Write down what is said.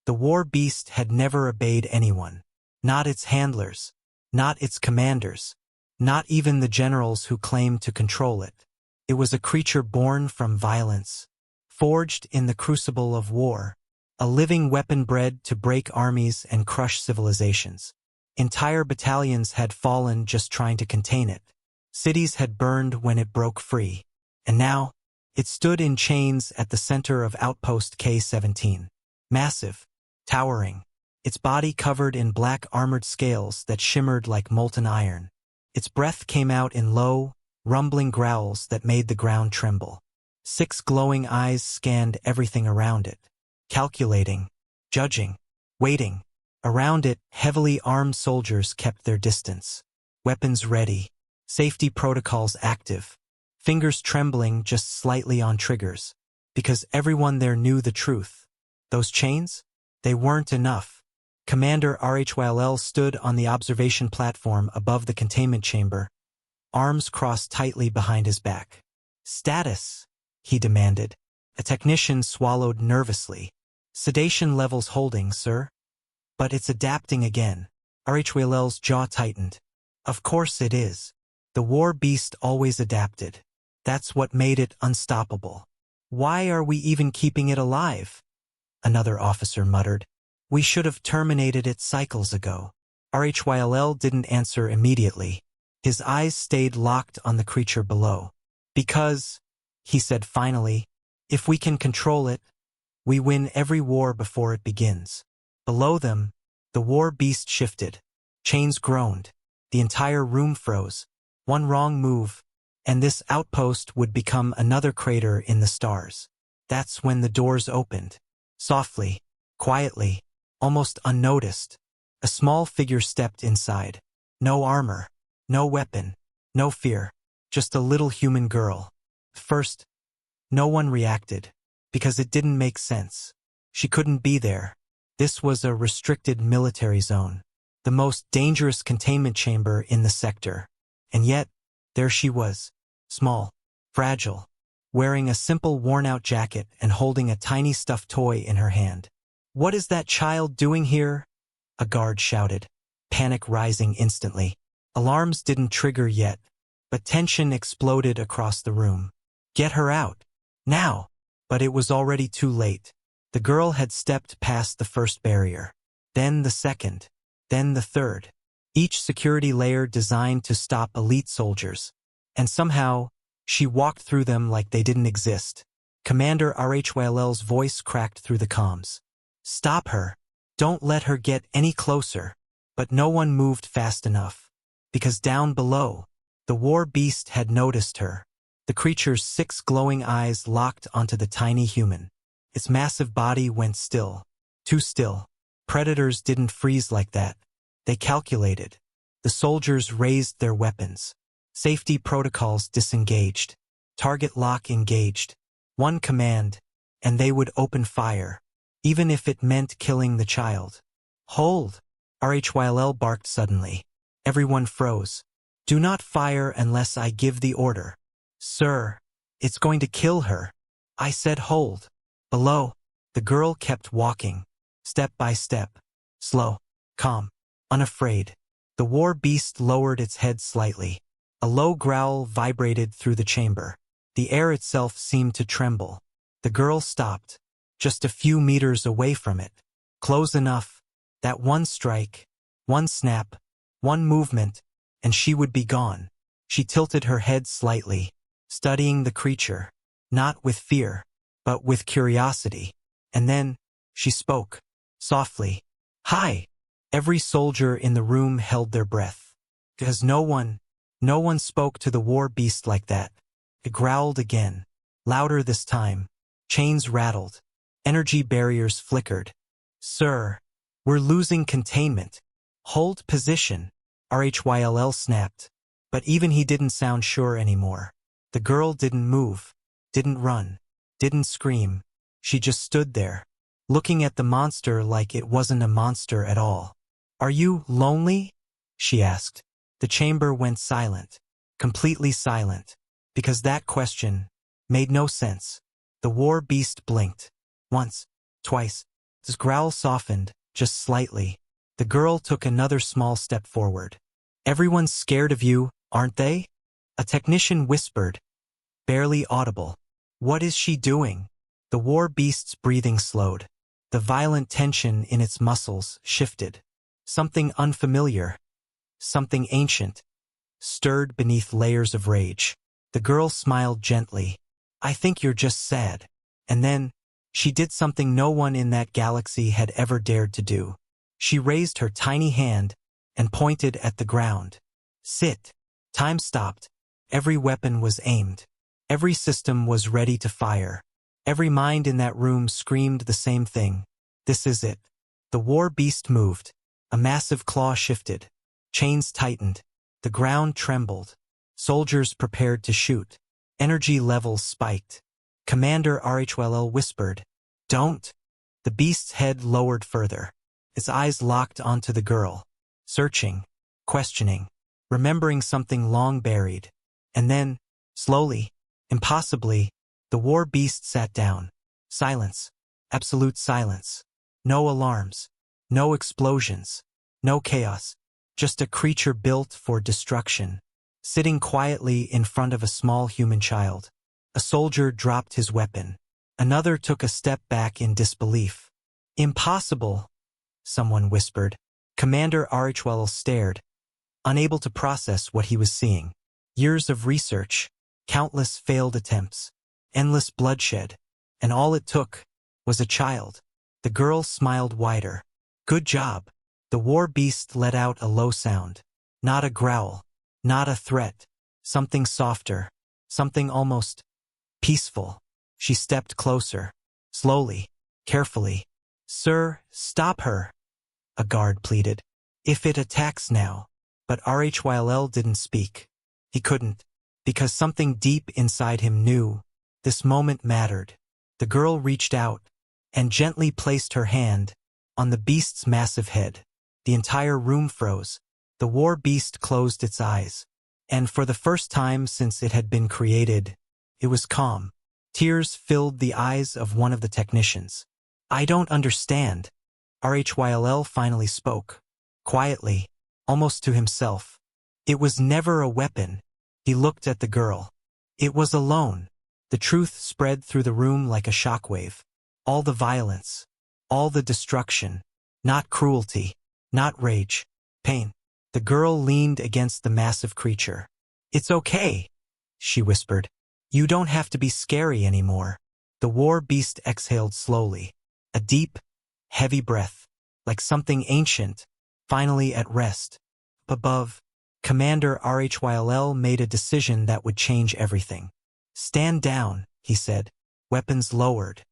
The war beast had never obeyed anyone. Not its handlers. Not its commanders. Not even the generals who claimed to control it. It was a creature born from violence, forged in the crucible of war, a living weapon bred to break armies and crush civilizations. Entire battalions had fallen just trying to contain it. Cities had burned when it broke free. And now, it stood in chains at the center of Outpost K-17. Massive, towering, its body covered in black armored scales that shimmered like molten iron. Its breath came out in low, rumbling growls that made the ground tremble. 6 glowing eyes scanned everything around it, calculating, judging, waiting. Around it, heavily armed soldiers kept their distance, weapons ready, safety protocols active, fingers trembling just slightly on triggers, because everyone there knew the truth. Those chains? They weren't enough. Commander Rhyll stood on the observation platform above the containment chamber, arms crossed tightly behind his back. "Status," he demanded. A technician swallowed nervously. "Sedation levels holding, sir." "But it's adapting again." Rhyll's jaw tightened. "Of course it is. The war beast always adapted. That's what made it unstoppable. Why are we even keeping it alive?" Another officer muttered. "We should have terminated it cycles ago." Rhyll didn't answer immediately. His eyes stayed locked on the creature below. "Because," he said finally, "if we can control it, we win every war before it begins." Below them, the war beast shifted. Chains groaned. The entire room froze. One wrong move, and this outpost would become another crater in the stars. That's when the doors opened. Softly, quietly, almost unnoticed. A small figure stepped inside. No armor. No weapon, no fear, just a little human girl. First, no one reacted, because it didn't make sense. She couldn't be there. This was a restricted military zone, the most dangerous containment chamber in the sector. And yet, there she was, small, fragile, wearing a simple worn-out jacket and holding a tiny stuffed toy in her hand. "What is that child doing here?" a guard shouted, panic rising instantly. Alarms didn't trigger yet, but tension exploded across the room. "Get her out. Now!" But it was already too late. The girl had stepped past the first barrier. Then the second. Then the third. Each security layer designed to stop elite soldiers. And somehow, she walked through them like they didn't exist. Commander Rhyll's voice cracked through the comms. "Stop her. Don't let her get any closer." But no one moved fast enough. Because down below, the war beast had noticed her. The creature's 6 glowing eyes locked onto the tiny human. Its massive body went still. Too still. Predators didn't freeze like that. They calculated. The soldiers raised their weapons. Safety protocols disengaged. Target lock engaged. One command, and they would open fire, even if it meant killing the child. "Hold!" Rhyll barked suddenly. Everyone froze. "Do not fire unless I give the order." "Sir, it's going to kill her." "I said hold." Below, the girl kept walking, step by step, slow, calm, unafraid. The war beast lowered its head slightly. A low growl vibrated through the chamber. The air itself seemed to tremble. The girl stopped, just a few meters away from it. Close enough, that one strike, one snap, one movement, and she would be gone. She tilted her head slightly, studying the creature, not with fear, but with curiosity. And then, she spoke, softly. "Hi!" Every soldier in the room held their breath. Because no one spoke to the war beast like that. It growled again, louder this time. Chains rattled. Energy barriers flickered. "Sir, we're losing containment. Hold position." Rhyll snapped. But even he didn't sound sure anymore. The girl didn't move, didn't run, didn't scream. She just stood there, looking at the monster like it wasn't a monster at all. "Are you lonely?" she asked. The chamber went silent, completely silent, because that question made no sense. The war beast blinked. Once, twice, His growl softened, just slightly. The girl took another small step forward. "Everyone's scared of you, aren't they?" A technician whispered, barely audible. "What is she doing?" The war beast's breathing slowed. The violent tension in its muscles shifted. Something unfamiliar, something ancient, stirred beneath layers of rage. The girl smiled gently. "I think you're just sad." And then, she did something no one in that galaxy had ever dared to do. She raised her tiny hand and pointed at the ground. "Sit." Time stopped. Every weapon was aimed. Every system was ready to fire. Every mind in that room screamed the same thing. This is it. The war beast moved. A massive claw shifted. Chains tightened. The ground trembled. Soldiers prepared to shoot. Energy levels spiked. Commander RHLL whispered, "Don't." The beast's head lowered further. Its eyes locked onto the girl, searching, questioning, remembering something long buried. And then, slowly, impossibly, the war beast sat down. Silence. Absolute silence. No alarms. No explosions. No chaos. Just a creature built for destruction, sitting quietly in front of a small human child. A soldier dropped his weapon. Another took a step back in disbelief. "Impossible," someone whispered. Commander RHL stared, unable to process what he was seeing. Years of research, countless failed attempts, endless bloodshed, and all it took was a child. The girl smiled wider. "Good job." The war beast let out a low sound. Not a growl, not a threat, something softer, something almost peaceful. She stepped closer, slowly, carefully. "Sir, stop her," a guard pleaded. "If it attacks now." But RHYLL didn't speak. He couldn't, because something deep inside him knew this moment mattered. The girl reached out and gently placed her hand on the beast's massive head. The entire room froze. The war beast closed its eyes. And for the first time since it had been created, it was calm. Tears filled the eyes of one of the technicians. "I don't understand." RHYLL finally spoke. Quietly, almost to himself. "It was never a weapon." He looked at the girl. "It was alone." The truth spread through the room like a shockwave. All the violence, all the destruction, not cruelty, not rage, pain. The girl leaned against the massive creature. "It's okay," she whispered. "You don't have to be scary anymore." The war beast exhaled slowly. A deep, heavy breath, like something ancient, finally at rest. Above, Commander RHYLL made a decision that would change everything. "Stand down," he said, weapons lowered.